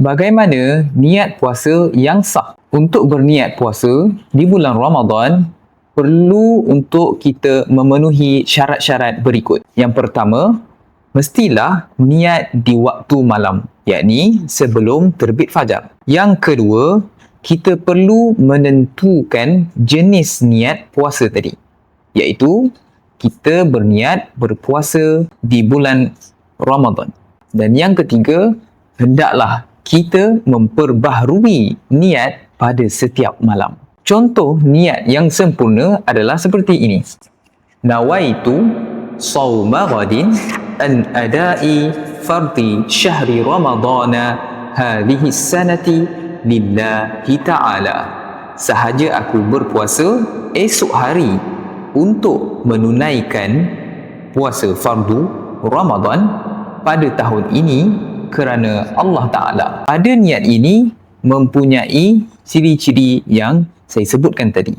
Bagaimana niat puasa yang sah? Untuk berniat puasa di bulan Ramadan, perlu untuk kita memenuhi syarat-syarat berikut. Yang pertama, mestilah niat di waktu malam, yakni sebelum terbit fajar. Yang kedua, kita perlu menentukan jenis niat puasa tadi, iaitu kita berniat berpuasa di bulan Ramadan. Dan yang ketiga, hendaklah kita memperbaharui niat pada setiap malam. Contoh niat yang sempurna adalah seperti ini. Nawaitu sawma ghadin an adai fardi syahri ramadana hadhihi sanati lillahi ta'ala. Sahaja aku berpuasa esok hari untuk menunaikan puasa fardu Ramadan pada tahun ini kerana Allah Ta'ala. Pada niat ini mempunyai ciri-ciri yang saya sebutkan tadi.